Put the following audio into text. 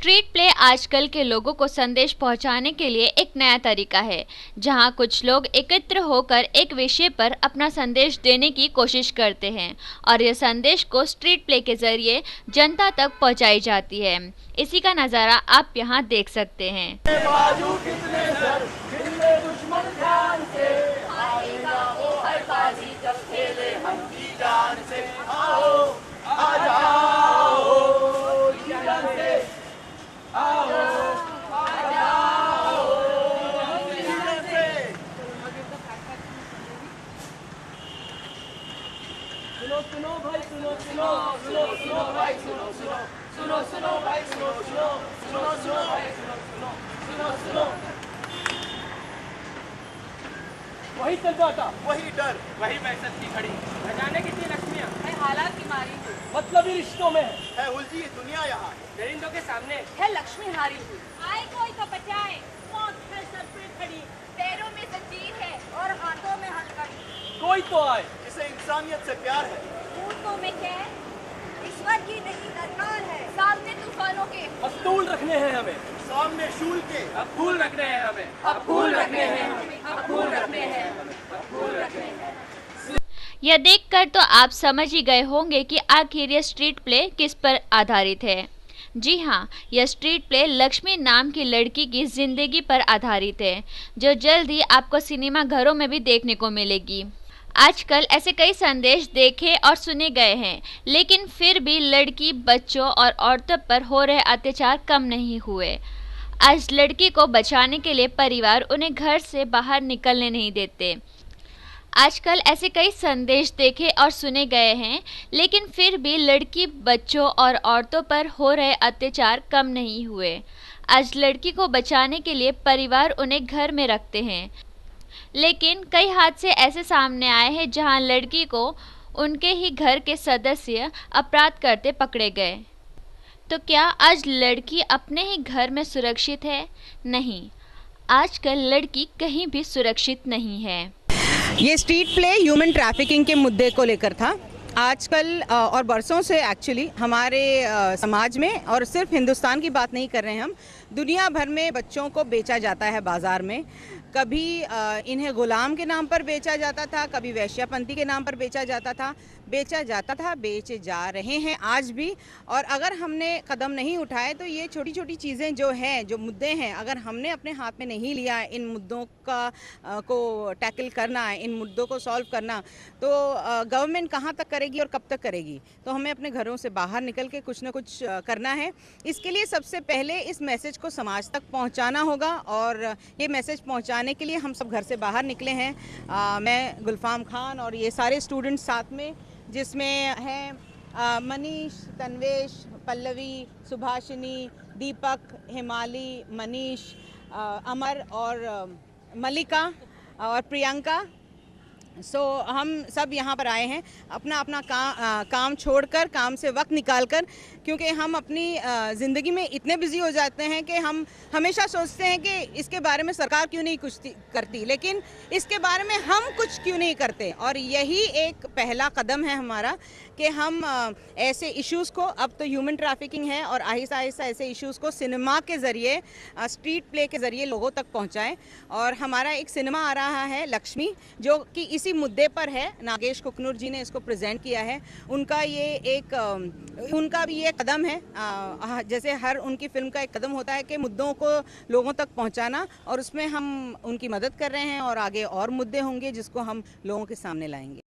Street play आजकल के लोगों को संदेश पहुंचाने के लिए एक नया तरीका है, जहां कुछ लोग एकत्र होकर एक विषय पर अपना संदेश देने की कोशिश करते हैं और यह संदेश को स्ट्रीट प्ले के जरिए जनता तक पहुंचाई जाती है। इसी का नज़ारा आप यहां देख सकते हैं। सुनो भाई सुनो सुनो सुनो सुनो भाई सुनो सुनो सुनो सुनो भाई सुनो सुनो सुनो सुनो भाई सुनो सुनो सुनो सुनो। वही चलता, वही डर, वही बहसत की घड़ी, न जाने कितनी लक्ष्मियाँ है हालात की मारी हुई, मतलब ही रिश्तों में है उलझी दुनिया, यहाँ दरिंदों के सामने है लक्ष्मी हारी हुई। आए कोई तो बचाए, मौत है सर पे खड़ी, पैरों में जंजीर है और हाथों में हथकड़ी। कोई तो आए जिसे इंसानियत से प्यार है, ऊँटों में कैद, ईश्वर की नहीं दरकार है, सामने तूफानों के अस्तूल रखने हैं हमें, सामने शूल के अब फूल रखने हैं हमें, अब फूल रखने हैं हमें, अब फूल रखने हैं हमें, अब फूल रखने हैं। यह देखकर तो आप समझ ही गए होंगे कि आखिर यह स्ट्रीट प्ले किस पर आधारित है। जी हाँ, यह स्ट्रीट प्ले लक्ष्मी नाम की लड़की की जिंदगी पर आधारित है, जो जल्द ही आपको सिनेमा घरों में भी देखने को मिलेगी। आजकल ऐसे कई संदेश देखे और सुने गए हैं, लेकिन फिर भी लड़की, बच्चों और औरतों पर हो रहे अत्याचार कम नहीं हुए। आज लड़की को बचाने के लिए परिवार उन्हें घर से बाहर निकलने नहीं देते। आजकल ऐसे कई संदेश देखे और सुने गए हैं, लेकिन फिर भी लड़की, बच्चों और औरतों पर हो रहे अत्याचार कम नहीं हुए। आज लड़की को बचाने के लिए परिवार उन्हें घर में रखते हैं, लेकिन कई हादसे ऐसे सामने आए हैं जहां लड़की को उनके ही घर के सदस्य अपराध करते पकड़े गए। तो क्या आज लड़की अपने ही घर में सुरक्षित है? नहीं, आजकल लड़की कहीं भी सुरक्षित नहीं है। ये स्ट्रीट प्ले ह्यूमन ट्रैफिकिंग के मुद्दे को लेकर था। आजकल और बरसों से एक्चुअली हमारे समाज में, और सिर्फ हिंदुस्तान की बात नहीं कर रहे हैं हम, दुनिया भर में बच्चों को बेचा जाता है बाज़ार में। कभी इन्हें ग़ुलाम के नाम पर बेचा जाता था, कभी वैश्यापंथी के नाम पर बेचा जाता था, बेचे जा रहे हैं आज भी। और अगर हमने कदम नहीं उठाए तो ये छोटी छोटी चीज़ें जो हैं, जो मुद्दे हैं, अगर हमने अपने हाथ में नहीं लिया इन मुद्दों को टैकल करना, इन मुद्दों को सॉल्व करना, तो गवर्नमेंट कहाँ तक करेगी और कब तक करेगी। तो हमें अपने घरों से बाहर निकल के कुछ ना कुछ करना है। इसके लिए सबसे पहले इस मैसेज को समाज तक पहुँचाना होगा, और ये मैसेज पहुँचाने के लिए हम सब घर से बाहर निकले हैं। मैं, गुलफाम खान और ये सारे स्टूडेंट्स साथ में, जिसमें हैं मनीष, तन्वेश, पल्लवी, सुभाषिनी, दीपक, हिमाली, मनीष, अमर और मल्लिका और प्रियंका। हम सब यहाँ पर आए हैं अपना अपना काम छोड़कर, काम से वक्त निकालकर, क्योंकि हम अपनी ज़िंदगी में इतने बिजी हो जाते हैं कि हम हमेशा सोचते हैं कि इसके बारे में सरकार क्यों नहीं कुछ करती, लेकिन इसके बारे में हम कुछ क्यों नहीं करते। और यही एक पहला कदम है हमारा कि हम ऐसे इश्यूज़ को, अब तो ह्यूमन ट्रैफिकिंग है, और आहिस्ता आहिस्ता ऐसे इश्यूज़ को सिनेमा के ज़रिए, स्ट्रीट प्ले के ज़रिए लोगों तक पहुँचाएँ। और हमारा एक सिनेमा आ रहा है लक्ष्मी, जो कि इसी मुद्दे पर है। नागेश कुकनूर जी ने इसको प्रेजेंट किया है। उनका भी ये कदम है, जैसे हर उनकी फिल्म का एक कदम होता है कि मुद्दों को लोगों तक पहुंचाना, और उसमें हम उनकी मदद कर रहे हैं, और आगे और मुद्दे होंगे जिसको हम लोगों के सामने लाएंगे।